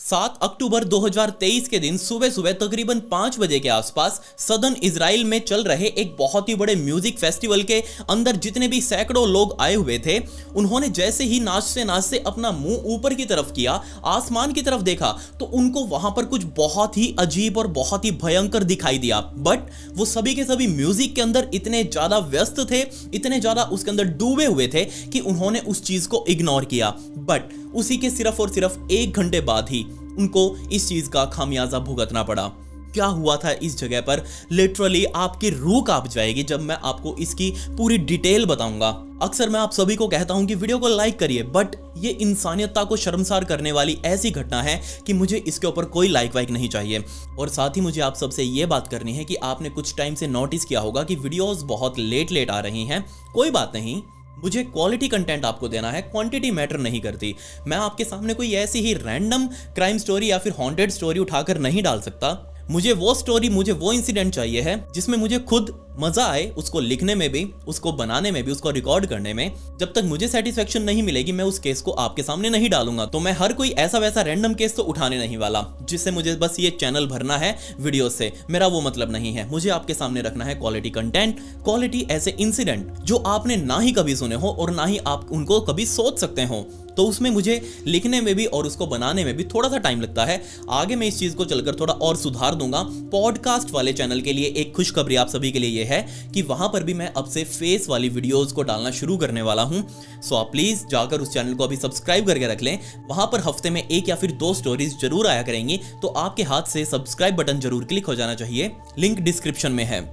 7 अक्टूबर 2023 के दिन सुबह सुबह तकरीबन 5 बजे के आसपास सदर्न इजराइल में चल रहे एक बहुत ही बड़े म्यूजिक फेस्टिवल के अंदर जितने भी सैकड़ों लोग आए हुए थे, उन्होंने जैसे ही नाचते नाचते अपना मुंह ऊपर की तरफ किया, आसमान की तरफ देखा, तो उनको वहां पर कुछ बहुत ही अजीब और बहुत ही भयंकर दिखाई दिया। बट वो सभी के सभी म्यूजिक के अंदर इतने ज्यादा व्यस्त थे, इतने ज्यादा उसके अंदर डूबे हुए थे कि उन्होंने उस चीज को इग्नोर किया। बट उसी के सिर्फ और सिर्फ 1 घंटे बाद ही उनको इस चीज का खामियाजा भुगतना पड़ा। क्या हुआ था इस जगह पर, लिटरली आपकी रूह कांप जाएगी जब मैं आपको इसकी पूरी डिटेल बताऊंगा। अक्सर मैं आप सभी को कहता हूं कि वीडियो को लाइक करिए, बट ये इंसानियतता को शर्मसार करने वाली ऐसी घटना है कि मुझे इसके ऊपर कोई लाइक वाइक नहीं चाहिए। और साथ ही मुझे आप सबसे ये बात करनी है कि आपने कुछ टाइम से नोटिस किया होगा कि वीडियोस बहुत लेट आ रही हैं। कोई बात नहीं, मुझे क्वालिटी कंटेंट आपको देना है, क्वांटिटी मैटर नहीं करती। मैं आपके सामने कोई ऐसी ही रैंडम क्राइम स्टोरी या फिर हॉन्टेड स्टोरी उठाकर नहीं डाल सकता। मुझे वो स्टोरी, मुझे वो इंसिडेंट चाहिए है जिसमें मुझे खुद मजा आए, उसको लिखने में भी, उसको बनाने में भी, उसको रिकॉर्ड करने में। जब तक मुझे सेटिस्फेक्शन नहीं मिलेगी, मैं उस केस को आपके सामने नहीं डालूंगा। तो मैं हर कोई ऐसा वैसा रैंडम केस तो उठाने नहीं वाला जिससे मुझे बस ये चैनल भरना है वीडियो से। मेरा वो मतलब नहीं है। मुझे आपके सामने रखना है क्वालिटी कंटेंट, क्वालिटी ऐसे इंसिडेंट जो आपने ना ही कभी सुने हो और ना ही आप उनको कभी सोच सकते हो। तो उसमें मुझे लिखने में भी और उसको बनाने में भी थोड़ा सा टाइम लगता है। आगे मैं इस चीज को चलकर थोड़ा और सुधार दूंगा। पॉडकास्ट वाले चैनल के लिए एक खुशखबरी आप सभी के लिए ये है कि वहां पर भी मैं अब से फेस वाली वीडियोस को डालना शुरू करने वाला हूं। सो आप प्लीज जाकर उस चैनल को अभी सब्सक्राइब करके रख लें। वहां पर हफ्ते में 1 या फिर 2 स्टोरीज जरूर आया करेंगी, तो आपके हाथ से सब्सक्राइब बटन जरूर क्लिक हो जाना चाहिए। लिंक डिस्क्रिप्शन में है।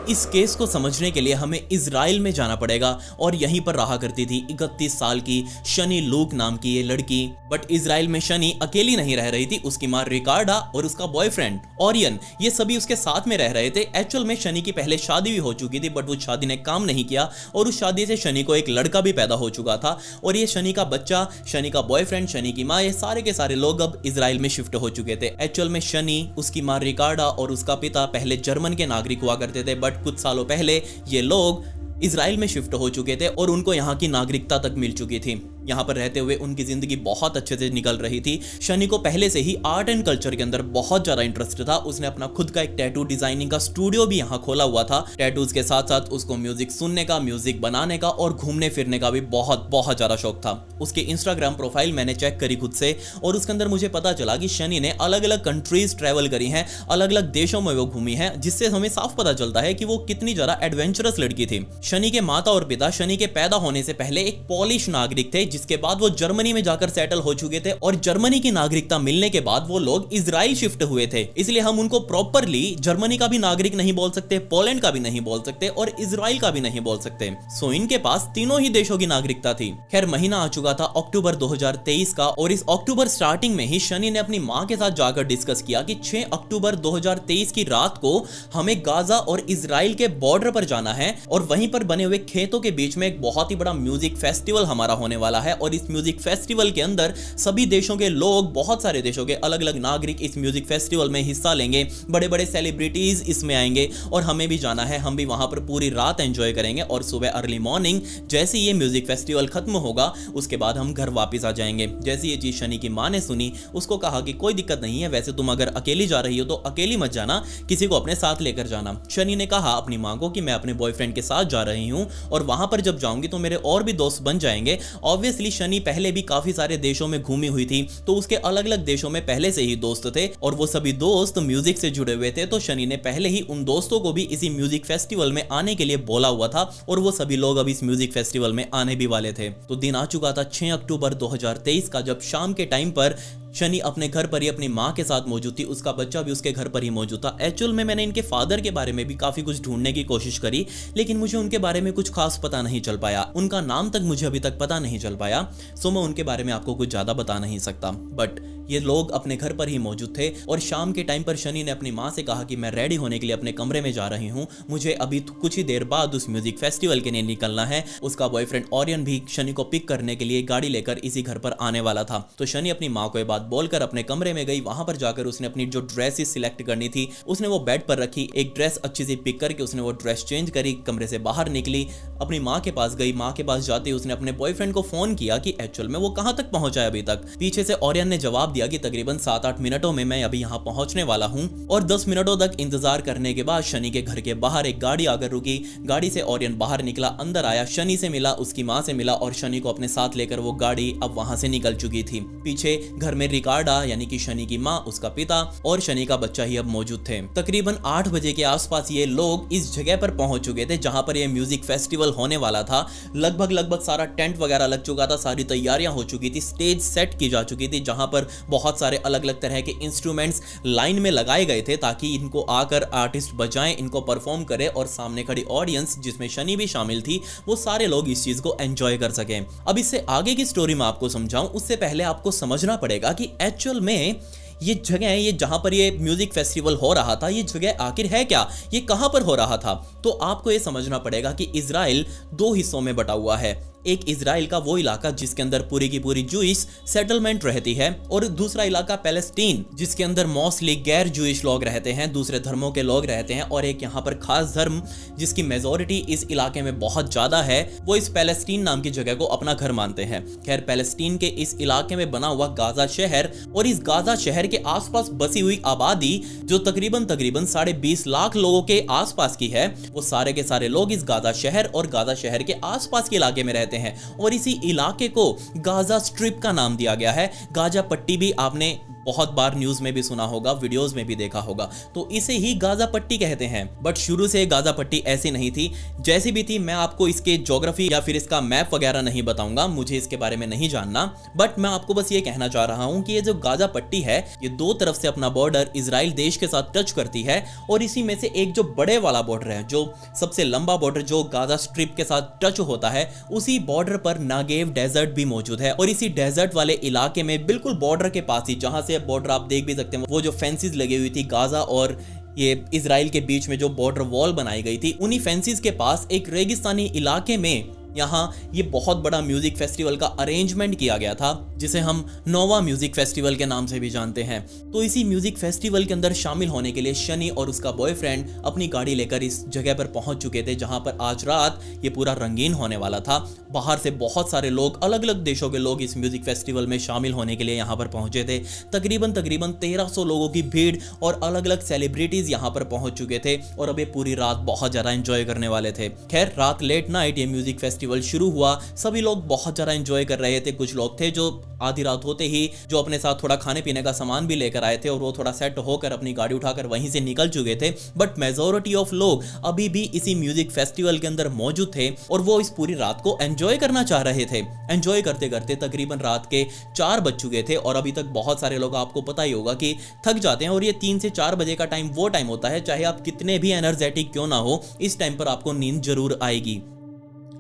इस केस को समझने के लिए हमें इजराइल में जाना पड़ेगा और यहीं पर रहा करती थी 31 साल की शनी लूक नाम की ये लड़की। बट इजराइल में शनी अकेली नहीं रह रही थी, उसकी मां रिकार्डा और उसका बॉयफ्रेंड ओरियन, ये सभी उसके साथ में रह रहे थे। एक्चुअल में शनी की पहले शादी भी हो चुकी थी, बट वो शादी ने काम नहीं किया और उस शादी से शनी को एक लड़का भी पैदा हो चुका था। और ये शनी का बच्चा, शनी का बॉयफ्रेंड, शनी की माँ, ये सारे के सारे लोग अब इजराइल में शिफ्ट हो चुके थे। एक्चुअल में शनी, उसकी मां रिकार्डा और उसका पिता पहले जर्मन के नागरिक हुआ करते थे, बट कुछ सालों पहले ये लोग इजराइल में शिफ्ट हो चुके थे और उनको यहाँ की नागरिकता तक मिल चुकी थी। यहाँ पर रहते हुए उनकी जिंदगी बहुत अच्छे से निकल रही थी। शनि को पहले से ही आर्ट एंड कल्चर के अंदर बहुत ज्यादा इंटरेस्ट था। उसने अपना खुद का एक टैटू डिजाइनिंग का स्टूडियो भी यहाँ खोला हुआ था। टैटूज के साथ साथ उसको म्यूजिक सुनने का, म्यूजिक बनाने का और घूमने फिरने का भी बहुत ज्यादा शौक था। उसके इंस्टाग्राम प्रोफाइल मैंने चेक करी खुद से और उसके अंदर मुझे पता चला कि शनि ने अलग अलग कंट्रीज ट्रेवल करी हैं, अलग अलग देशों में वो घूमी है, जिससे हमें साफ पता चलता है कि वो कितनी ज्यादा एडवेंचरस लड़की थी। शनि के माता और पिता शनि के पैदा होने से पहले एक पॉलिश नागरिक थे, जिसके बाद वो जर्मनी में जाकर सेटल हो चुके थे और जर्मनी की नागरिकता मिलने के बाद वो लोग इजराइल शिफ्ट हुए थे। इसलिए हम उनको प्रॉपरली जर्मनी का भी नागरिक नहीं बोल सकते, पोलैंड का भी नहीं बोल सकते और इजराइल का भी नहीं बोल सकते। सो इनके पास तीनों ही देशों की नागरिकता थी। खैर, महीना आ चुका था अक्टूबर 2023 का और इस अक्टूबर स्टार्टिंग में ही शनि ने अपनी मां के साथ जाकर डिस्कस किया कि 6 अक्टूबर 2023 की रात को हमें गाजा और इजराइल के बॉर्डर पर जाना है और वहीं पर बने हुए खेतों के बीच में एक बहुत ही बड़ा म्यूजिक फेस्टिवल हमारा होने वाला है। और इस म्यूजिक फेस्टिवल के अंदर सभी देशों के लोग, बहुत सारे देशों के अलग अलग नागरिक इस म्यूजिक फेस्टिवल में हिस्सा लेंगे। बड़े बड़े सेलिब्रिटीज इसमें आएंगे और हमें भी जाना है। हम भी वहां पर पूरी रात एंजॉय करेंगे और सुबह अर्ली मॉर्निंग जैसे ये म्यूजिक फेस्टिवल खत्म होगा उसके बाद हम घर वापस आ जाएंगे। जैसे ये चीज शनि की मां ने सुनी, उसको कहा कि कोई दिक्कत नहीं है, वैसे तुम अगर अकेली जा रही हो तो अकेली मत जाना, किसी को अपने साथ लेकर जाना। शनि ने कहा अपनी मां को कि मैं अपने बॉयफ्रेंड के साथ जा रही हूं और वहां पर जब जाऊंगी तो मेरे और भी दोस्त बन जाएंगे। ऑब्वियसली शनि पहले भी काफी सारे देशों में घूमी हुई थी, तो उसके अलग अलग देशों में पहले से ही दोस्त थे और वो सभी दोस्त म्यूजिक से जुड़े हुए थे। तो शनि ने पहले ही उन दोस्तों को भी इसी म्यूजिक फेस्टिवल में आने के लिए बोला हुआ था और वो सभी लोग अब इस म्यूजिक फेस्टिवल में आने भी वाले थे। तो दिन आ चुका था 6 अक्टूबर 2023 का, जब शाम के टाइम पर शनि अपने घर पर ही अपनी मां के साथ मौजूद थी। उसका बच्चा भी उसके घर पर ही मौजूद था। एक्चुअल में मैंने इनके फादर के बारे में भी काफी कुछ ढूंढने की कोशिश करी, लेकिन मुझे उनके बारे में कुछ खास पता नहीं चल पाया। उनका नाम तक मुझे अभी तक पता नहीं चल पाया, सो मैं उनके बारे में आपको कुछ ज्यादा बता नहीं सकता। बट ये लोग अपने घर पर ही मौजूद थे और शाम के टाइम पर शनि ने अपनी मां से कहा कि मैं रेडी होने के लिए अपने कमरे में जा रही हूं, मुझे अभी कुछ ही देर बाद उस म्यूजिक फेस्टिवल के लिए निकलना है। उसका बॉयफ्रेंड ओरियन भी शनि को पिक करने के लिए गाड़ी लेकर इसी घर पर आने वाला था। तो शनि अपनी मां को ये बात बोलकर अपने कमरे में गई। वहां पर जाकर उसने अपनी जो ड्रेसेस सिलेक्ट करनी थी उसने वो बेड पर रखी, एक ड्रेस अच्छी सी पिक करके उसने वो ड्रेस चेंज करी, कमरे से बाहर निकली, अपनी माँ के पास गई। माँ के पास जाते ही उसने अपने बॉयफ्रेंड को फोन किया कि एक्चुअल में वो कहां तक पहुंचा है अभी तक। पीछे से ओरियन ने जवाब दिया कि तकरीबन 7-8 मिनटों में मैं अभी यहाँ पहुंचने वाला हूँ। और 10 मिनटों तक इंतजार करने के बाद शनि के घर के बाहर एक गाड़ी आकर रुकी। गाड़ी से ओरियन बाहर निकला, अंदर आया, शनि से मिला, उसकी माँ से मिला और शनि को अपने साथ लेकर वो गाड़ी अब वहां से निकल चुकी थी। पीछे घर में रिकार्डा यानी कि शनि की माँ, उसका पिता और शनि का बच्चा ही अब मौजूद थे। तकरीबन 8 बजे के आसपास ये लोग इस जगह पर पहुंच चुके थे जहां पर ये म्यूजिक फेस्टिवल होने वाला था। लगभग सारा टेंट वगैरह लग चुका था, सारी तैयारियां हो चुकी थी, स्टेज सेट की जा चुकी थी जहां पर बहुत सारे अलग अलग तरह के इंस्ट्रूमेंट्स लाइन में लगाए गए थे ताकि इनको आकर आर्टिस्ट बजाएं, इनको परफॉर्म करें और सामने खड़ी ऑडियंस जिसमें शनि भी शामिल थी वो सारे लोग इस चीज को एंजॉय कर सकें। अब इससे आगे की स्टोरी मैं आपको समझाऊं उससे पहले आपको समझना पड़ेगा कि एक्चुअल में ये जगह, ये जहां पर ये म्यूजिक फेस्टिवल हो रहा था, ये जगह आखिर है क्या, ये कहां पर हो रहा था। तो आपको ये समझना पड़ेगा कि इजराइल 2 हिस्सों में बटा हुआ है। एक इजराइल का वो इलाका जिसके अंदर पूरी की पूरी जूइश सेटलमेंट रहती है और दूसरा इलाका पैलेस्टीन जिसके अंदर मोस्टली गैर जूइश लोग रहते हैं, दूसरे धर्मों के लोग रहते हैं। और एक यहाँ पर खास धर्म जिसकी मेजोरिटी इस इलाके में बहुत ज्यादा है वो इस पैलेस्टीन नाम की जगह को अपना घर मानते हैं। खैर, पैलेस्टीन के इस इलाके में बना हुआ गाजा शहर और इस गाजा शहर के आसपास बसी हुई आबादी जो तकरीबन 20.5 लाख लोगों के आसपास की है, वो सारे के सारे लोग इस गाजा शहर और गाजा शहर के आसपास के इलाके में रहते हैं। और इसी इलाके को गाजा स्ट्रिप का नाम दिया गया है। गाजा पट्टी भी आपने बहुत बार न्यूज में भी सुना होगा, वीडियोस में भी देखा होगा, तो इसे ही गाजा पट्टी कहते हैं। बट शुरू से गाजा पट्टी ऐसी नहीं थी, जैसी भी थी मैं आपको इसके ज्योग्राफी या फिर इसका मैप वगैरह नहीं बताऊंगा, मुझे इसके बारे में नहीं जानना। बट मैं आपको बस ये कहना चाह रहा हूं कि ये जो गाजा पट्टी है ये 2 तरफ से अपना बॉर्डर इजराइल देश के साथ टच करती है और इसी में से एक जो बड़े वाला बॉर्डर है, जो सबसे लंबा बॉर्डर जो गाजा स्ट्रिप के साथ टच होता है, उसी बॉर्डर पर नागेव डेजर्ट भी मौजूद है। और इसी डेजर्ट वाले इलाके में बिल्कुल बॉर्डर के पास ही, जहां से बॉर्डर आप देख भी सकते हैं, वो जो फेंसिस लगी हुई थी गाजा और ये इजराइल के बीच में जो बॉर्डर वॉल बनाई गई थी, उन्हीं फेंसिस के पास एक रेगिस्तानी इलाके में यहाँ ये बहुत बड़ा म्यूजिक फेस्टिवल का अरेंजमेंट किया गया था जिसे हम नोवा म्यूजिक फेस्टिवल के नाम से भी जानते हैं। तो इसी म्यूजिक फेस्टिवल के अंदर शामिल होने के लिए शनि और उसका बॉयफ्रेंड अपनी गाड़ी लेकर इस जगह पर पहुंच चुके थे जहां पर आज रात ये पूरा रंगीन होने वाला था। बाहर से बहुत सारे लोग, अलग अलग देशों के लोग इस म्यूजिक फेस्टिवल में शामिल होने के लिए यहाँ पर पहुंचे थे। तकरीबन 1300 लोगों की भीड़ और अलग अलग सेलिब्रिटीज यहाँ पर पहुंच चुके थे और अब ये पूरी रात बहुत ज्यादा एंजॉय करने वाले थे। खैर, रात लेट नाइट ये म्यूजिक फेस्टिवल शुरू हुआ, सभी लोग बहुत ज्यादा एंजॉय कर रहे थे। कुछ लोग थे जो आधी रात होते ही जो अपने साथ थोड़ा खाने पीने का सामान भी लेकर आए थे और वो थोड़ा सेट होकर अपनी गाड़ी उठाकर वहीं से निकल चुके थे। बट मेजॉरिटी ऑफ लोग अभी भी इसी म्यूजिक फेस्टिवल के अंदर मौजूद थे और वो इस पूरी रात को एंजॉय करना चाह रहे थे। एंजॉय करते करते तकरीबन रात के 4 बज चुके थे और अभी तक बहुत सारे लोग, आपको पता ही होगा कि थक जाते हैं और ये 3 से 4 बजे का टाइम वो टाइम होता है, चाहे आप कितने भी एनर्जेटिक क्यों ना हो, इस टाइम पर आपको नींद जरूर आएगी।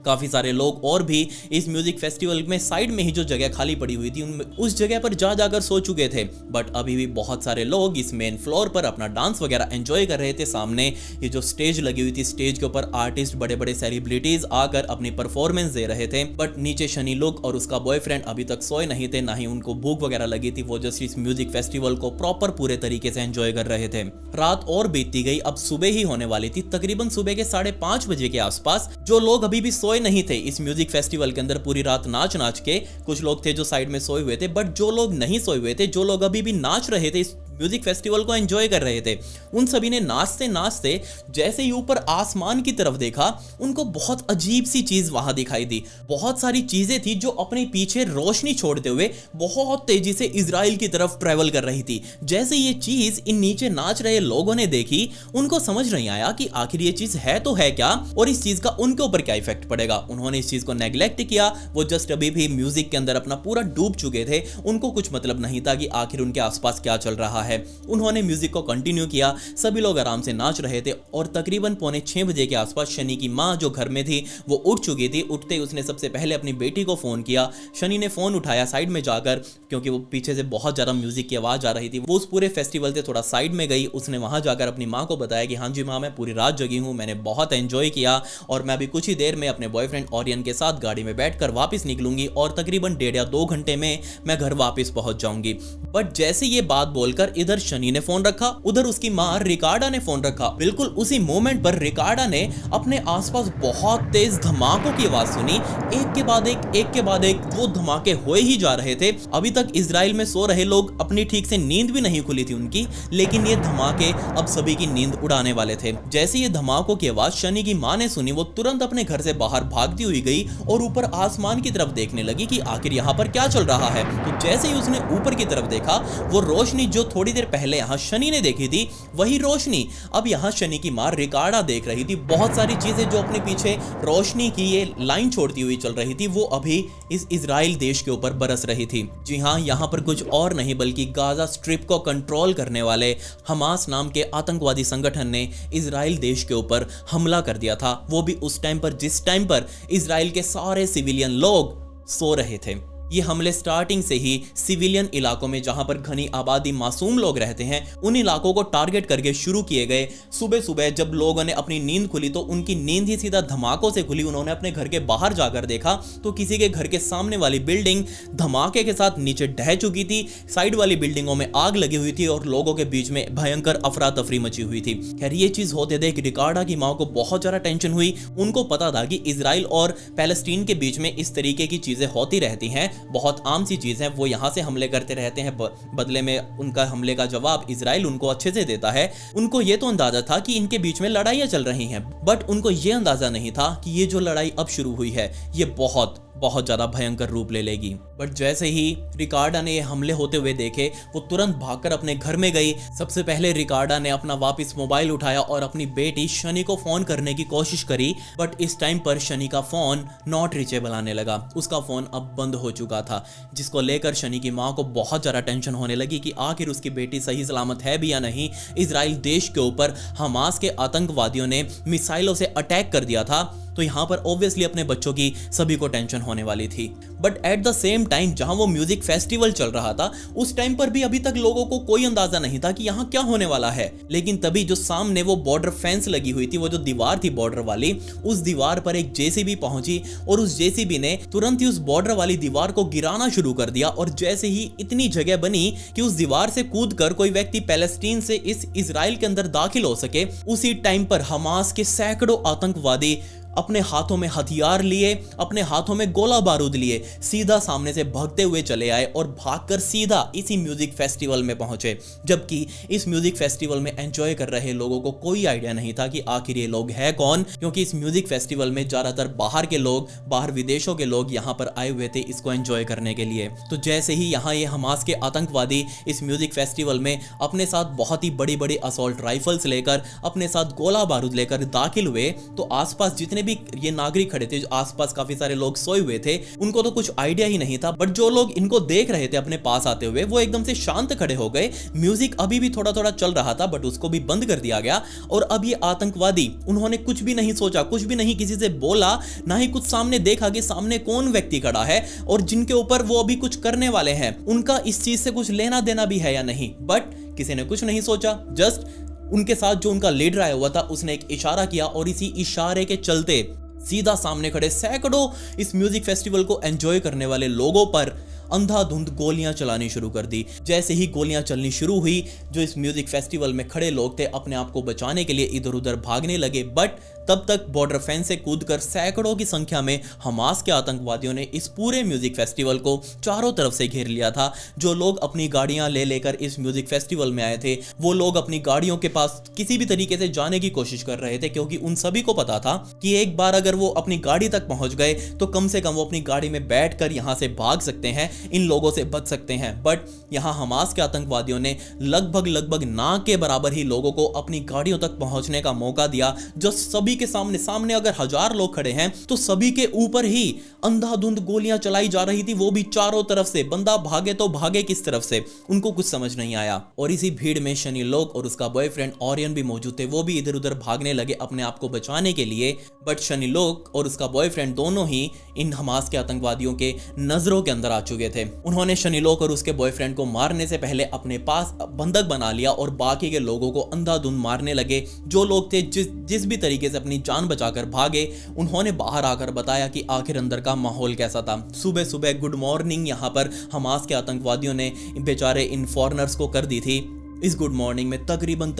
काफी सारे लोग और भी इस म्यूजिक फेस्टिवल में साइड में ही जो जगह खाली पड़ी हुई थी उस जगह पर जाकर सो चुके थे। बट अभी भी बहुत सारे लोग इस मेन फ्लोर पर अपना डांस वगैरह एंजॉय कर रहे थे। सामने ये जो स्टेज लगी हुई थी, स्टेज के ऊपर आर्टिस्ट, बड़े बड़े सेलिब्रिटीज आकर अपनी परफॉर्मेंस दे रहे थे। बट नीचे शनि लोग और उसका बॉयफ्रेंड अभी तक सोए नहीं थे, ना ही उनको भूख वगैरह लगी थी। वो जस्ट इस म्यूजिक फेस्टिवल को प्रॉपर पूरे तरीके से एंजॉय कर रहे थे। रात और बीतती गई, अब सुबह ही होने वाली थी। तकरीबन सुबह के 5:30 बजे के आसपास जो लोग अभी भी सोए नहीं थे इस म्यूजिक फेस्टिवल के अंदर पूरी रात नाच के, कुछ लोग थे जो साइड में सोए हुए थे। बट जो लोग नहीं सोए हुए थे, जो लोग अभी भी नाच रहे थे, इस म्यूजिक फेस्टिवल को एंजॉय कर रहे थे, उन सभी ने नाचते नाचते जैसे ही ऊपर आसमान की तरफ देखा, उनको बहुत अजीब सी चीज वहां दिखाई दी। बहुत सारी चीजें थी जो अपने पीछे रोशनी छोड़ते हुए बहुत तेजी से इजराइल की तरफ ट्रेवल कर रही थी। जैसे ये चीज इन नीचे नाच रहे लोगों ने देखी, उनको समझ नहीं आया कि आखिर ये चीज है तो है क्या और इस चीज का उनके ऊपर क्या इफेक्ट पड़ेगा। उन्होंने इस चीज को नेग्लेक्ट किया। वो जस्ट अभी भी म्यूजिक के अंदर अपना पूरा डूब चुके थे। उनको कुछ मतलब नहीं था कि आखिर उनके आसपास क्या चल रहा है। है। उन्होंने म्यूजिक को कंटिन्यू किया, सभी लोग आराम से नाच रहे थे और तकरीबन 5:45 के आसपास शनि की माँ जो घर में थी वो उठ चुकी थी। उठते ही उसने सबसे पहले अपनी बेटी को फोन किया। शनि ने फोन उठाया साइड में जाकर, क्योंकि वो पीछे से बहुत ज्यादा म्यूजिक की आवाज आ रही थी। वो उस पूरे फेस्टिवल से थोड़ा साइड में गई। उसने वहां जाकर अपनी माँ को बताया कि हाँ जी माँ, मैं पूरी रात जगी हूँ, मैंने बहुत एंजॉय किया और मैं अभी कुछ ही देर में अपने बॉयफ्रेंड ऑरियन के साथ गाड़ी में बैठकर वापस निकलूंगी और तकरीबन 1.5 या 2 घंटे में मैं घर वापस पहुंच जाऊंगी। बट जैसे ये बात बोलकर इधर शनि ने फोन रखा, उधर उसकी माँ रिकार्डा ने फोन रखा। बिल्कुल उसी मोमेंट पर रिकार्डा ने अपने आसपास बहुत तेज धमाकों की आवाज सुनी। एक के बाद एक वो धमाके हुए ही जा रहे थे। अभी तक इजराइल में सो रहे लोग, अपनी ठीक से नींद भी नहीं खुली थी उनकी, लेकिन ये धमाके अब सभी की नींद उड़ाने वाले थे। जैसे ये धमाकों की आवाज शनि की माँ ने सुनी, वो तुरंत अपने घर से बाहर भागती हुई गई और ऊपर आसमान की तरफ देखने लगी कि आखिर यहाँ पर क्या चल रहा है। तो जैसे ही उसने ऊपर की तरफ देखा, वो रोशनी जो थोड़ी देर पहले यहाँ शनि ने देखी थी, वही रोशनी अब यहाँ शनि की माँ रिकार्डा देख रही थी। बहुत सारी चीजें जो अपने पीछे रोशनी की ये लाइन छोड़ती हुई चल रही थी, वो अभी इस इजराइल देश के ऊपर बरस रही थी। जी हाँ, यहाँ पर कुछ और नहीं बल्कि गाजा स्ट्रिप को कंट्रोल करने वाले हमास नाम के आतंकवादी संगठन ने इजराइल देश के ऊपर हमला कर दिया था। वो भी उस टाइम पर जिस टाइम पर इजराइल के सारे सिविलियन लोग सो रहे थे। ये हमले स्टार्टिंग से ही सिविलियन इलाकों में, जहां पर घनी आबादी मासूम लोग रहते हैं, उन इलाकों को टारगेट करके शुरू किए गए। सुबह सुबह जब लोगों ने अपनी नींद खुली तो उनकी नींद ही सीधा धमाकों से खुली। उन्होंने अपने घर के बाहर जाकर देखा तो किसी के घर के सामने वाली बिल्डिंग धमाके के साथ नीचे ढह चुकी थी। साइड वाली बिल्डिंगों में आग लगी हुई थी और लोगों के बीच में भयंकर अफरा तफरी मची हुई थी। खैर, ये चीज होते देख रिकार्डा की माँ को बहुत ज्यादा टेंशन हुई। उनको पता था कि इजराइल और पैलेस्टीन के बीच में इस तरीके की चीजें होती रहती हैं, बहुत आम सी चीज है। वो यहां से हमले करते रहते हैं, बदले में उनका हमले का जवाब इजराइल उनको अच्छे से देता है। उनको ये तो अंदाजा था कि इनके बीच में लड़ाइयां चल रही हैं, बट उनको ये अंदाजा नहीं था कि ये जो लड़ाई अब शुरू हुई है ये बहुत ज्यादा भयंकर रूप ले लेगी। बट जैसे ही रिकार्डा ने ये हमले होते हुए देखे, वो तुरंत भागकर अपने घर में गई। सबसे पहले रिकार्डा ने अपना वापस मोबाइल उठाया और अपनी बेटी शनि को फोन करने की कोशिश करी, बट इस टाइम पर शनि का फोन नॉट रीचेबल आने लगा। उसका फोन अब बंद हो चुका था, जिसको लेकर शनि की माँ को बहुत ज्यादा टेंशन होने लगी कि आखिर उसकी बेटी सही सलामत है भी या नहीं। इजराइल देश के ऊपर हमास के आतंकवादियों ने मिसाइलों से अटैक कर दिया था, तो यहाँ पर ऑब्वियसली अपने बच्चों की सभी को टेंशन होने वाली थी। But at the same time जहां वो म्यूजिक फेस्टिवल चल रहा था, उस टाइम पर भी अभी तक लोगों को कोई अंदाजा नहीं था कि यहाँ क्या होने वाला है। लेकिन तभी जो सामने वो बॉर्डर फेंस लगी हुई थी, वो जो दीवार थी बॉर्डर वाली, उस दीवार पर एक जेसीबी पहुंची और उस जेसीबी ने तुरंत ही उस बॉर्डर वाली दीवार को गिराना शुरू कर दिया। और जैसे ही इतनी जगह बनी कि उस दीवार से कूदकर कोई व्यक्ति पैलेस्टीन से इस इजराइल के अंदर दाखिल हो सके, उसी टाइम पर हमास के सैकड़ों आतंकवादी अपने हाथों में हथियार लिए, अपने हाथों में गोला बारूद लिए, सीधा सामने से भागते हुए चले आए और भागकर सीधा इसी म्यूजिक फेस्टिवल में पहुंचे। जबकि इस म्यूजिक फेस्टिवल में एंजॉय कर रहे लोगों को कोई आइडिया नहीं था कि आखिर ये लोग हैं कौन, क्योंकि इस म्यूजिक फेस्टिवल में ज्यादातर बाहर के लोग, बाहर विदेशों के लोग यहाँ पर आए हुए थे इसको एंजॉय करने के लिए। तो जैसे ही यहाँ ये हमास के आतंकवादी इस म्यूजिक फेस्टिवल में अपने साथ बहुत ही बड़ी बड़ी असॉल्ट राइफल्स लेकर, अपने साथ गोला बारूद लेकर दाखिल हुए, तो आसपास जितने भी ये नागरिक खड़े थे, जो आसपास काफी सारे लोग सोए हुए थे, उनको तो कुछ आइडिया ही नहीं था। बट जो लोग इनको देख रहे थे अपने पास आते हुए, वो एकदम से शांत खड़े हो गए। म्यूजिक अभी भी थोड़ा थोड़ा चल रहा था, बट उसको भी बंद कर दिया गया। और अब ये आतंकवादी, उन्होंने कुछ भी नहीं सोचा, कुछ भी नहीं किसी से बोला, ना ही कुछ सामने देखा कि सामने कौन व्यक्ति खड़ा है और जिनके ऊपर वो अभी कुछ करने वाले हैं, उनका इस चीज से कुछ लेना देना भी है या नहीं। बट किसी ने कुछ नहीं सोचा। जस्ट उनके साथ जो उनका लीडर आया हुआ था, उसने एक इशारा किया और इसी इशारे के चलते सीधा सामने खड़े सैकड़ों इस म्यूजिक फेस्टिवल को एंजॉय करने वाले लोगों पर अंधाधुंध गोलियां चलानी शुरू कर दी। जैसे ही गोलियां चलनी शुरू हुई, जो इस म्यूजिक फेस्टिवल में खड़े लोग थे अपने आप को बचाने के लिए इधर उधर भागने लगे। बट तब तक बॉर्डर फेंस से कूदकर सैकड़ों की संख्या में हमास के आतंकवादियों ने इस पूरे म्यूजिक फेस्टिवल को चारों तरफ से घेर लिया था। जो लोग अपनी गाड़ियां ले लेकर इस म्यूजिक फेस्टिवल में आए थे, वो लोग अपनी गाड़ियों के पास किसी भी तरीके से जाने की कोशिश कर रहे थे, क्योंकि उन सभी को पता था कि एक बार अगर वो अपनी गाड़ी तक पहुंच गए तो कम से कम वो अपनी गाड़ी में बैठकर यहां से भाग सकते हैं, इन लोगों से बच सकते हैं। बट यहां हमास के आतंकवादियों ने लगभग ना के बराबर ही लोगों को अपनी गाड़ियों तक पहुंचने का मौका दिया, जो सभी के सामने सामने अगर 1000 लोग खड़े हैं तो सभी के ऊपर ही अंधाधुंध गोलियां चलाई जा रही थी, वो भी चारों तरफ से। बंदा भागे तो भागे किस तरफ से, उनको कुछ समझ नहीं आया। और इसी भीड़ में शनि लोक और उसका बॉयफ्रेंड ओरियन भी मौजूद थे। वो भी इधर उधर भागने लगे अपने आप को बचाने के लिए, बट शनि लोक और उसका बॉयफ्रेंड दोनों ही इन हमास के आतंकवादियों के नजरों के अंदर आ चुके थे। उन्होंने शनि लोक और उसके बॉयफ्रेंड को मारने से पहले अपने पास बंधक बना लिया और बाकी के लोगों को अंधाधुंध मारने लगे। जो लोग थे जिस भी तरीके से अपनी जान बचाकर भागे, उन्होंने बाहर आकर बताया कि आखिर अंदर का माहौल कैसा था। सुबह सुबह गुड मॉर्निंग यहाँ पर हमास के आतंकवादियों ने बेचारे इन फॉरेनर्स को कर दी थी। इस गुड मॉर्निंग में तकरीबन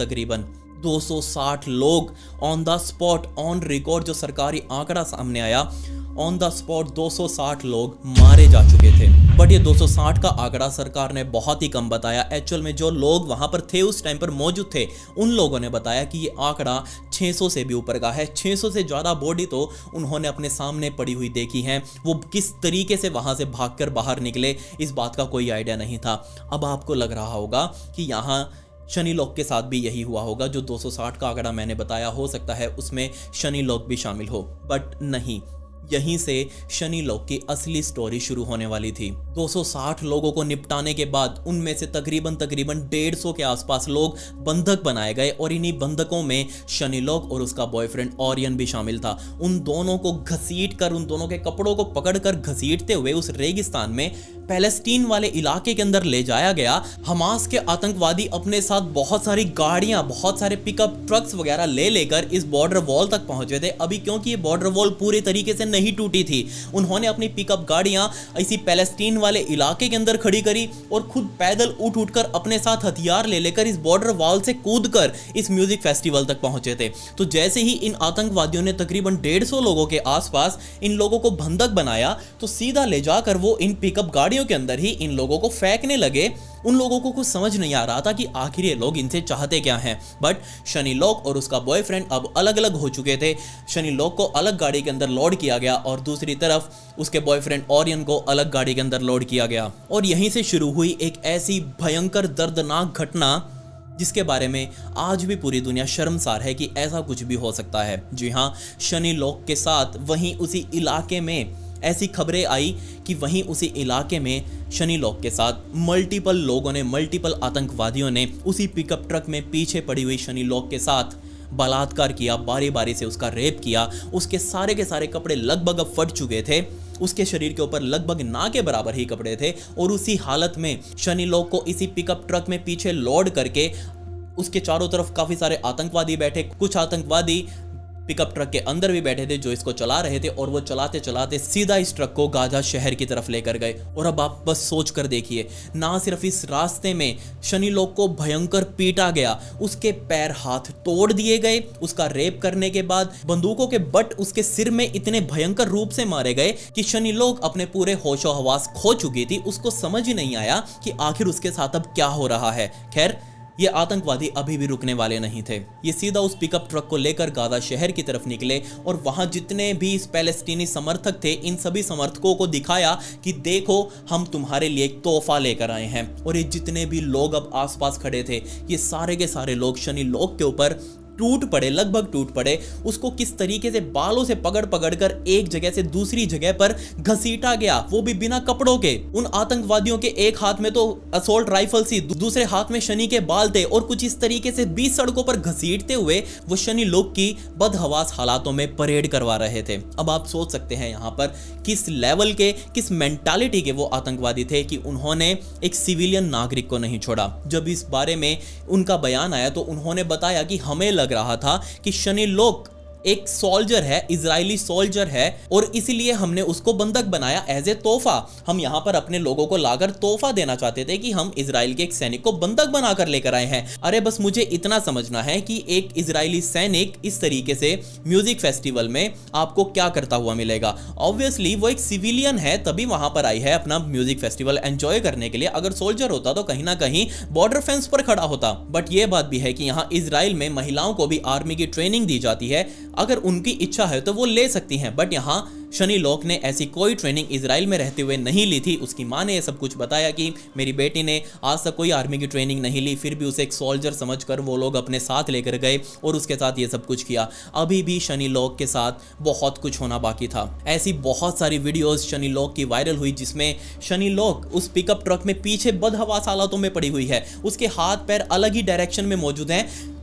260 लोग on the spot, on record जो सरकारी आंकड़ा सामने आया, ऑन द स्पॉट 260 लोग मारे जा चुके थे। बट ये 260 का आंकड़ा सरकार ने बहुत ही कम बताया। एक्चुअल में जो लोग वहां पर थे, उस टाइम पर मौजूद थे, उन लोगों ने बताया कि ये आंकड़ा 600 से भी ऊपर का है। 600 से ज़्यादा बॉडी तो उन्होंने अपने सामने पड़ी हुई देखी हैं। वो किस तरीके से वहां से भागकर बाहर निकले, इस बात का कोई आइडिया नहीं था। अब आपको लग रहा होगा कि यहाँ शनि लोक के साथ भी यही हुआ होगा। जो 260 का आंकड़ा मैंने बताया, हो सकता है उसमें शनि लोक भी शामिल हो, बट नहीं। यहीं से शनि लोक की असली स्टोरी शुरू होने वाली थी। 260 लोगों को निपटाने के बाद उनमें से तकरीबन 150 के आसपास लोग बंधक बनाए गए और इन्हीं बंधकों में शनि लोक और उसका बॉयफ्रेंड ओरियन भी शामिल था। उन दोनों को घसीटकर, उन दोनों के कपड़ों को पकड़कर घसीटते हुए उस रेगिस्तान में पैलेस्टीन वाले इलाके के अंदर ले जाया गया। हमास के आतंकवादी अपने साथ बहुत सारी गाड़ियां, बहुत सारे पिकअप ट्रक्स वगैरह ले लेकर इस बॉर्डर वॉल तक पहुंचे थे। अभी क्योंकि ये बॉर्डर वॉल पूरी तरीके से नहीं टूटी थी, उन्होंने अपनी पिकअप गाड़ियां इसी पैलेस्टीन वाले इलाके के अंदर खड़ी करी और खुद पैदल उठ कर अपने साथ हथियार ले लेकर इस बॉर्डर वॉल से कूदकर इस म्यूजिक फेस्टिवल तक पहुंचे थे। तो जैसे ही इन आतंकवादियों ने तकरीबन 150 लोगों के आसपास इन लोगों को बंधक बनाया, तो सीधा ले जाकर वो इन पिकअप गाड़ियों के अंदर ही इन लोगों को फेंकने लगे। उन लोगों को कुछ समझ नहीं आ रहा था कि आखिर ये लोग इनसे चाहते क्या हैं। बट शनि लोक और उसका बॉयफ्रेंड अब अलग अलग हो चुके थे। शनि लोक को अलग गाड़ी के अंदर लोड किया गया और दूसरी तरफ उसके बॉयफ्रेंड ओरियन को अलग गाड़ी के अंदर लोड किया गया। और यहीं से शुरू हुई एक ऐसी भयंकर दर्दनाक घटना जिसके बारे में आज भी पूरी दुनिया शर्मसार है कि ऐसा कुछ भी हो सकता है। जी हाँ, शनि लोक के साथ वहीं उसी इलाके में ऐसी खबरें आई कि वहीं उसी इलाके में शनि लोक के साथ मल्टीपल लोगों ने, मल्टीपल आतंकवादियों ने उसी पिकअप ट्रक में पीछे पड़ी हुई शनि लोक के साथ बलात्कार किया, बारी बारी से उसका रेप किया। उसके सारे के सारे कपड़े लगभग अब फट चुके थे, उसके शरीर के ऊपर लगभग ना के बराबर ही कपड़े थे। और उसी हालत में शनि लोक को इसी पिकअप ट्रक में पीछे लोड करके उसके चारों तरफ काफी सारे आतंकवादी बैठे। कुछ आतंकवादी पिकअप ट्रक के अंदर भी बैठे थे जो इसको चला रहे थे, और वो चलाते चलाते सीधा इस ट्रक को गाजा शहर की तरफ लेकर गए। और अब आप बस सोच कर देखिए, ना सिर्फ इस रास्ते में शनि लोक को भयंकर पीटा गया, उसके पैर हाथ तोड़ दिए गए, उसका रेप करने के बाद बंदूकों के बट उसके सिर में इतने भयंकर रूप से मारे गए कि शनि लोक अपने पूरे होशो हवास खो चुकी थी। उसको समझ ही नहीं आया कि आखिर उसके साथ अब क्या हो रहा है। खैर, ये आतंकवादी अभी भी रुकने वाले नहीं थे। ये सीधा उस पिकअप ट्रक को लेकर गाजा शहर की तरफ निकले और वहां जितने भी इस पैलेस्टीनी समर्थक थे, इन सभी समर्थकों को दिखाया कि देखो, हम तुम्हारे लिए एक तोहफा लेकर आए हैं। और ये जितने भी लोग अब आसपास खड़े थे, ये सारे के सारे लोग शनि लोक के ऊपर टूट पड़े, लगभग टूट पड़े। उसको किस तरीके से बालों से पकड़ पकड़ कर एक जगह से दूसरी जगह पर घसीटा गया, वो भी बिना कपड़ों के। उन आतंकवादियों के एक हाथ में तो असोल्ट राइफल थी, दूसरे हाथ में शनि के बाल थे, और कुछ इस तरीके से 20 सड़कों पर घसीटते हुए वो शनि लोक की बदहवास हालातों में परेड करवा रहे थे। अब आप सोच सकते हैं यहाँ पर किस लेवल के, किस मेंटालिटी के वो आतंकवादी थे कि उन्होंने एक सिविलियन नागरिक को नहीं छोड़ा। जब इस बारे में उनका बयान आया तो उन्होंने बताया कि हमें लग रहा था कि शनि लोक एक सोल्जर है, इजरायली सोल्जर है, और इसीलिए हमने उसको बंधक बनाया एज ए तोहफा। हम यहाँ पर अपने लोगों को लाकर तोहफा देना चाहते थे कि हम इजराइल के एक सैनिक को बंधक बनाकर लेकर आए हैं। अरे बस मुझे इतना समझना है कि एक इजरायली सैनिक इस तरीके से म्यूजिक फेस्टिवल में आपको क्या करता हुआ मिलेगा। ऑब्वियसली वो एक सिविलियन है, तभी वहां पर आई है अपना म्यूजिक फेस्टिवल एंजॉय करने के लिए। अगर सोल्जर होता तो कहीं ना कहीं बॉर्डर फेंस पर खड़ा होता। बट ये बात भी है कि यहाँ इजराइल में महिलाओं को भी आर्मी की ट्रेनिंग दी जाती है, अगर उनकी इच्छा है तो वो ले सकती हैं। बट यहाँ शनी लोक ने ऐसी कोई ट्रेनिंग इजराइल में रहते हुए नहीं ली थी। उसकी माँ ने यह सब कुछ बताया कि मेरी बेटी ने आज तक कोई आर्मी की ट्रेनिंग नहीं ली, फिर भी उसे एक सोल्जर समझकर वो लोग अपने साथ लेकर गए और उसके साथ ये सब कुछ किया। अभी भी शनि लोक के साथ बहुत कुछ होना बाकी था। ऐसी बहुत सारी वीडियोस शनि लोक की वायरल हुई जिसमें शनि लोक उस पिकअप ट्रक में पीछे बदहवास हालातों में पड़ी हुई है। उसके हाथ पैर अलग ही डायरेक्शन में मौजूद हैं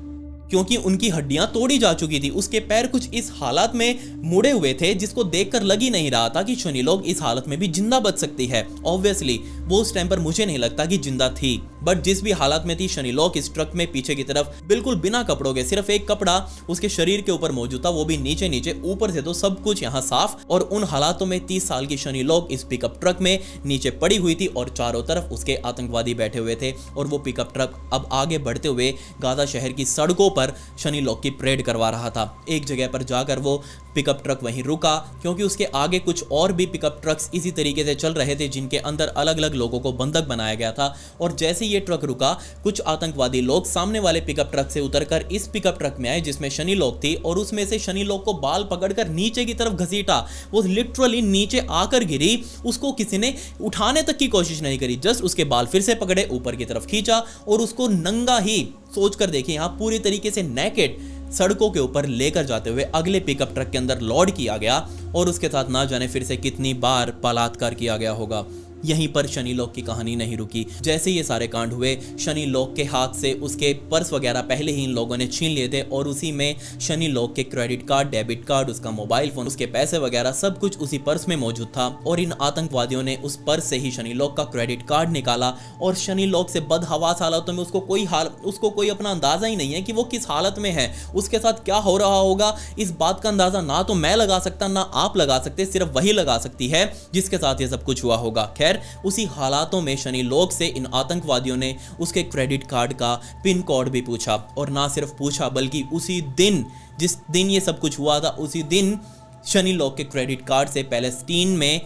क्योंकि उनकी हड्डियां तोड़ी जा चुकी थी। उसके पैर कुछ इस हालत में मुड़े हुए थे जिसको देखकर लग ही नहीं रहा था कि शनि लोक इस हालत में भी जिंदा बच सकती है। ऑब्वियसली वो उस टाइम पर मुझे नहीं लगता कि जिंदा थी, बट जिस भी हालत में थी शनि लोक इस ट्रक में पीछे की तरफ बिल्कुल बिना कपड़ों के, सिर्फ एक कपड़ा उसके शरीर के ऊपर मौजूद था, वो भी नीचे नीचे, ऊपर से तो सब कुछ यहाँ साफ। और उन हालातों में 30 साल की शनि लोक इस पिकअप ट्रक में नीचे पड़ी हुई थी और चारों तरफ उसके आतंकवादी बैठे हुए थे। और वो पिकअप ट्रक अब आगे बढ़ते हुए गाजा शहर की सड़कों पर शनि लोक की परेड करवा रहा था। एक जगह पर जाकर वो पिकअप ट्रक वहीं रुका क्योंकि उसके आगे कुछ और भी पिकअप ट्रक्स इसी तरीके से चल रहे थे जिनके अंदर अलग अलग लोगों को बंधक बनाया गया था। और जैसे ये ट्रक रुका, कुछ आतंकवादी लोग सामने वाले पिकअप ट्रक से उतरकर इस पिकअप ट्रक में आए जिसमें शनि लोक थी और उसमें से शनि लोक को बाल पकड़कर नीचे की तरफ घसीटा। वो लिटरली नीचे आकर गिरी, उसको किसी ने उठाने तक की कोशिश नहीं करी, जस्ट उसके बाल फिर से पकड़े, ऊपर की तरफ खींचा और उसको नंगा ही, सोचकर देखिए यहाँ पूरी तरीके से नेकेड सड़कों के ऊपर लेकर जाते हुए अगले पिकअप ट्रक के अंदर लोड किया गया और उसके साथ ना जाने फिर से कितनी बार बलात्कार किया गया होगा। यहीं पर शनि लोक की कहानी नहीं रुकी। जैसे ये सारे कांड हुए, शनि लोक के हाथ से उसके पर्स वगैरह पहले ही इन लोगों ने छीन लिए थे और उसी में शनि लोक के क्रेडिट कार्ड, डेबिट कार्ड, उसका मोबाइल फोन, उसके पैसे वगैरह सब कुछ उसी पर्स में मौजूद था। और इन आतंकवादियों ने उस पर्स से ही शनि लोक का क्रेडिट कार्ड निकाला और शनि लोक से बदहवास हालातों में उसको कोई अपना अंदाजा ही नहीं है कि वो किस हालत में है, उसके साथ क्या हो रहा होगा। इस बात का अंदाजा ना तो मैं लगा सकता ना आप लगा सकते, सिर्फ वही लगा सकती है जिसके साथ ये सब कुछ हुआ होगा। खैर, उसी हालातों में शनि लोक से इन आतंकवादियों ने उसके क्रेडिट कार्ड का पिन कोड भी पूछा और ना सिर्फ पूछा बल्कि उसी दिन, जिस दिन ये सब कुछ हुआ था, उसी दिन शनि लोक के क्रेडिट कार्ड से पैलेस्टीन में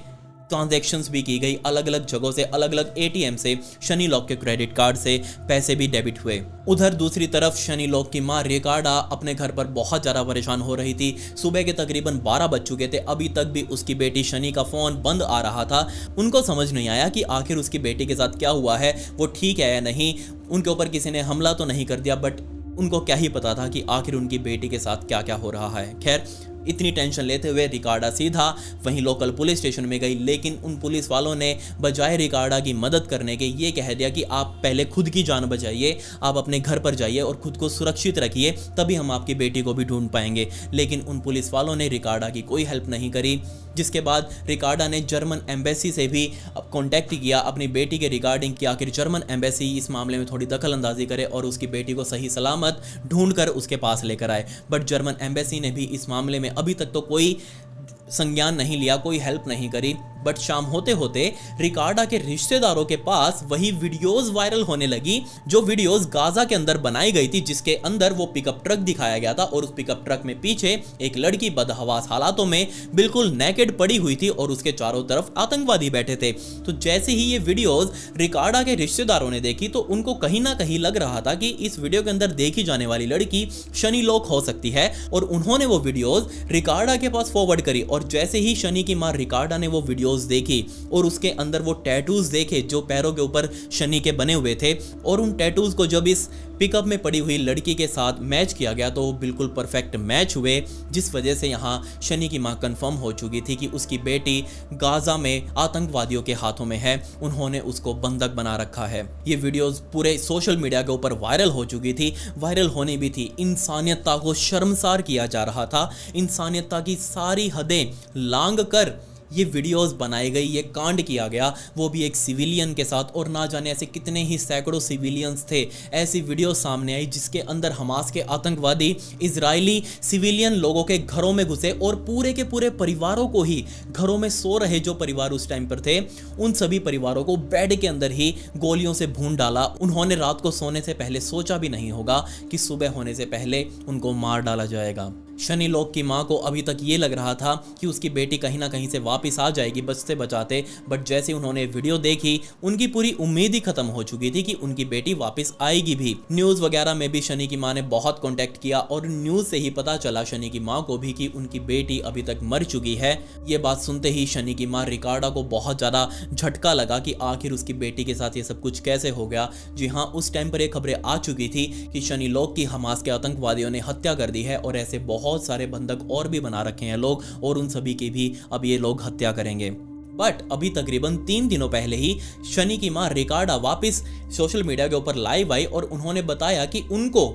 ट्रांजैक्शंस भी की गई। अलग अलग जगहों से, अलग अलग एटीएम से शनि लोक के क्रेडिट कार्ड से पैसे भी डेबिट हुए। उधर दूसरी तरफ शनि लोक की मां रिकार्डा अपने घर पर बहुत ज़्यादा परेशान हो रही थी। सुबह के तकरीबन 12 बज चुके थे, अभी तक भी उसकी बेटी शनि का फ़ोन बंद आ रहा था। उनको समझ नहीं आया कि आखिर उसकी बेटी के साथ क्या हुआ है, वो ठीक है या नहीं, उनके ऊपर किसी ने हमला तो नहीं कर दिया, बट उनको क्या ही पता था कि आखिर उनकी बेटी के साथ क्या क्या हो रहा है। खैर, इतनी टेंशन लेते हुए रिकार्डा सीधा वहीं लोकल पुलिस स्टेशन में गई, लेकिन उन पुलिस वालों ने बजाय रिकार्डा की मदद करने के ये कह दिया कि आप पहले खुद की जान बचाइए, आप अपने घर पर जाइए और खुद को सुरक्षित रखिए, तभी हम आपकी बेटी को भी ढूंढ पाएंगे। लेकिन उन पुलिस वालों ने रिकार्डा की कोई हेल्प नहीं करी, जिसके बाद रिकार्डा ने जर्मन एम्बेसी से भी कॉन्टैक्ट किया अपनी बेटी के रिगार्डिंग कि आखिर जर्मन एम्बेसी इस मामले में थोड़ी दखल अंदाजी करे और उसकी बेटी को सही सलामत ढूंढ कर उसके पास लेकर आए। बट जर्मन एम्बेसी ने भी इस मामले में अभी तक तो कोई संज्ञान नहीं लिया, कोई हेल्प नहीं करी। बट शाम होते होते रिकार्डा के रिश्तेदारों के पास वही वीडियोस वायरल होने लगी जो वीडियोस गाजा के अंदर बनाई गई थी, जिसके अंदर वो पिकअप ट्रक दिखाया गया था और उस पिकअप ट्रक में पीछे एक लड़की बदहवास हालातों में बिल्कुल नेकेड पड़ी हुई थी और उसके चारों तरफ आतंकवादी बैठे थे। तो जैसे ही ये वीडियोस रिकार्डा के रिश्तेदारों ने देखी तो उनको कहीं ना कहीं लग रहा था कि इस वीडियो के अंदर देखी जाने वाली लड़की शनि लोक हो सकती है और उन्होंने वो वीडियोस रिकार्डा के पास फॉरवर्ड करी। और जैसे ही शनि की मां रिकार्डा ने वो वीडियोस देखी और उसके अंदर वो टैटूज देखे जो पैरों के ऊपर शनि के बने हुए थे, और उन टैटूज को जब इस पिकअप में पड़ी हुई लड़की के साथ मैच किया गया तो वो बिल्कुल परफेक्ट मैच हुए, जिस वजह से यहाँ शनि की मां कंफर्म हो चुकी थी कि उसकी बेटी गाजा में आतंकवादियों के हाथों में है, उन्होंने उसको बंधक बना रखा है। ये वीडियोस पूरे सोशल मीडिया के ऊपर वायरल हो चुकी थी, वायरल होनी भी थी। इंसानियतता को शर्मसार किया जा रहा था, इंसानियतता की सारी हदें लांघ कर ये वीडियोस बनाई गई, ये कांड किया गया, वो भी एक सिविलियन के साथ। और ना जाने ऐसे कितने ही सैकड़ों सिविलियंस थे। ऐसी वीडियो सामने आई जिसके अंदर हमास के आतंकवादी इजरायली सिविलियन लोगों के घरों में घुसे और पूरे के पूरे परिवारों को ही, घरों में सो रहे जो परिवार उस टाइम पर थे, उन सभी परिवारों को बेड के अंदर ही गोलियों से भून डाला। उन्होंने रात को सोने से पहले सोचा भी नहीं होगा कि सुबह होने से पहले उनको मार डाला जाएगा। शनि लोक की माँ को अभी तक ये लग रहा था कि उसकी बेटी कहीं ना कहीं से वापस आ जाएगी बचते बचाते, बट जैसे उन्होंने वीडियो देखी उनकी पूरी उम्मीद ही खत्म हो चुकी थी कि उनकी बेटी वापस आएगी भी। न्यूज़ वगैरह में भी शनि की माँ ने बहुत कॉन्टेक्ट किया और न्यूज़ से ही पता चला शनि की माँ को भी कि उनकी बेटी अभी तक मर चुकी है। ये बात सुनते ही शनि की माँ रिकार्डा को बहुत ज़्यादा झटका लगा कि आखिर उसकी बेटी के साथ ये सब कुछ कैसे हो गया। जी हाँ, उस टाइम पर ये खबरें आ चुकी थी कि शनि लोक की हमास के आतंकवादियों ने हत्या कर दी है और ऐसे बहुत सारे बंधक और भी बना रखे हैं लोग, और उन सभी की भी अब ये लोग हत्या करेंगे। बट अभी तकरीबन 3 दिनों पहले ही शनि की माँ रिकार्डा वापस सोशल मीडिया के ऊपर लाइव आई और उन्होंने बताया कि उनको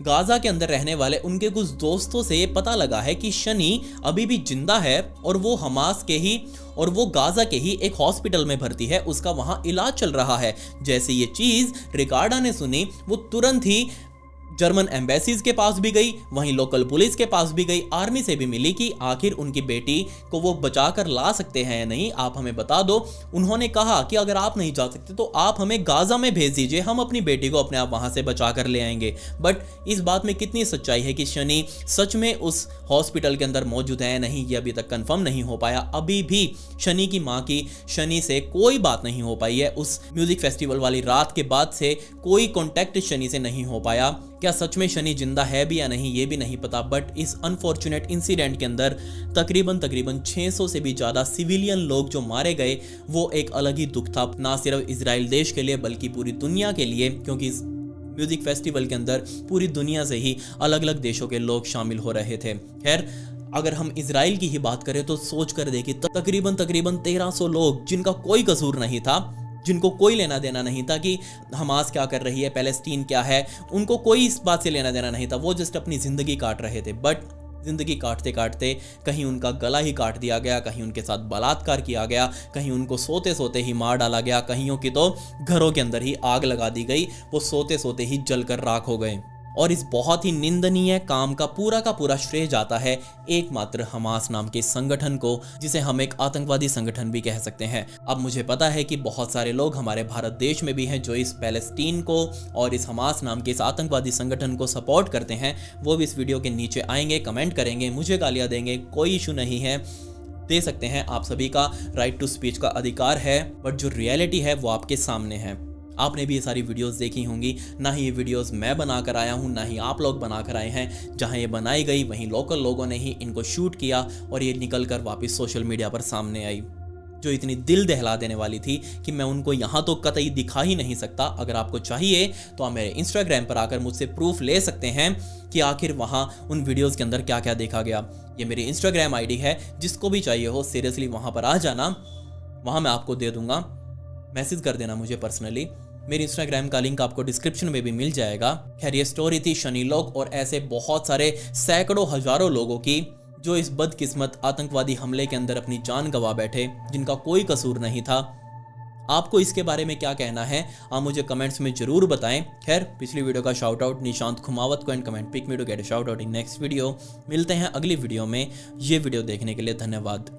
गाजा के अंदर रहने वाले उनके कुछ दोस्तों से पता लगा है कि शनि अभी भी जिंदा है और वो हमास के ही और वो गाजा के ही एक हॉस्पिटल में भर्ती है, उसका वहां इलाज चल रहा है। जैसे ये चीज रिकार्डा ने सुनी वो तुरंत ही जर्मन एम्बेसीज के पास भी गई, वहीं लोकल पुलिस के पास भी गई, आर्मी से भी मिली कि आखिर उनकी बेटी को वो बचा कर ला सकते हैं या नहीं, आप हमें बता दो। उन्होंने कहा कि अगर आप नहीं जा सकते तो आप हमें गाजा में भेज दीजिए, हम अपनी बेटी को अपने आप वहां से बचा कर ले आएंगे। बट इस बात में कितनी सच्चाई है कि शनि सच में उस हॉस्पिटल के अंदर मौजूद है या नहीं, ये अभी तक कंफर्म नहीं हो पाया। अभी भी शनि की माँ की शनि से कोई बात नहीं हो पाई है। उस म्यूजिक फेस्टिवल वाली रात के बाद से कोई कॉन्टैक्ट शनि से नहीं हो पाया। क्या सच में शनि जिंदा है भी या नहीं ये भी नहीं पता। बट इस अनफॉर्चुनेट इंसिडेंट के अंदर तकरीबन 600 से भी ज़्यादा सिविलियन लोग जो मारे गए, वो एक अलग ही दुख था, ना सिर्फ इजराइल देश के लिए बल्कि पूरी दुनिया के लिए, क्योंकि इस म्यूजिक फेस्टिवल के अंदर पूरी दुनिया से ही अलग अलग देशों के लोग शामिल हो रहे थे। खैर, अगर हम इजराइल की ही बात करें तो सोच कर देखिए, तकरीबन 1300 लोग जिनका कोई कसूर नहीं था, जिनको कोई लेना देना नहीं था कि हमास क्या कर रही है, पैलेस्टीन क्या है, उनको कोई इस बात से लेना देना नहीं था, वो जस्ट अपनी ज़िंदगी काट रहे थे। बट ज़िंदगी काटते काटते कहीं उनका गला ही काट दिया गया, कहीं उनके साथ बलात्कार किया गया, कहीं उनको सोते सोते ही मार डाला गया, कहीं की तो घरों के अंदर ही आग लगा दी गई, वो सोते सोते ही जलकर राख हो गए। और इस बहुत ही निंदनीय काम का पूरा श्रेय जाता है एकमात्र हमास नाम के संगठन को, जिसे हम एक आतंकवादी संगठन भी कह सकते हैं। अब मुझे पता है कि बहुत सारे लोग हमारे भारत देश में भी हैं जो इस पैलेस्टीन को और इस हमास नाम के इस आतंकवादी संगठन को सपोर्ट करते हैं। वो भी इस वीडियो के नीचे आएंगे, कमेंट करेंगे, मुझे गालियाँ देंगे, कोई इशू नहीं है, दे सकते हैं, आप सभी का राइट टू स्पीच का अधिकार है। बट जो रियलिटी है वो आपके सामने है। आपने भी ये सारी वीडियोस देखी होंगी, ना ही ये वीडियोस मैं बना कर आया हूँ, ना ही आप लोग बना कर आए हैं। जहाँ ये बनाई गई वहीं लोकल लोगों ने ही इनको शूट किया और ये निकल कर वापस सोशल मीडिया पर सामने आई, जो इतनी दिल दहला देने वाली थी कि मैं उनको यहाँ तो कतई दिखा ही नहीं सकता। अगर आपको चाहिए तो आप मेरे इंस्टाग्राम पर आकर मुझसे प्रूफ ले सकते हैं कि आखिर वहाँ उन वीडियोज़ के अंदर क्या क्या देखा गया। ये मेरी इंस्टाग्राम आईडी है, जिसको भी चाहिए हो सीरियसली वहाँ पर आ जाना, वहाँ मैं आपको दे दूँगा। मैसेज कर देना मुझे पर्सनली, मेरी इंस्टाग्राम का लिंक आपको डिस्क्रिप्शन में भी मिल जाएगा। खैर, ये स्टोरी थी शनि लोक और ऐसे बहुत सारे सैकड़ों हजारों लोगों की जो इस बदकिस्मत आतंकवादी हमले के अंदर अपनी जान गंवा बैठे, जिनका कोई कसूर नहीं था। आपको इसके बारे में क्या कहना है आप मुझे कमेंट्स में जरूर बताएं। खैर, पिछली वीडियो का शाउट आउट निशांत खुमावत को and comment pick me to get a shout out in next video. मिलते हैं अगली वीडियो में। ये वीडियो देखने के लिए धन्यवाद।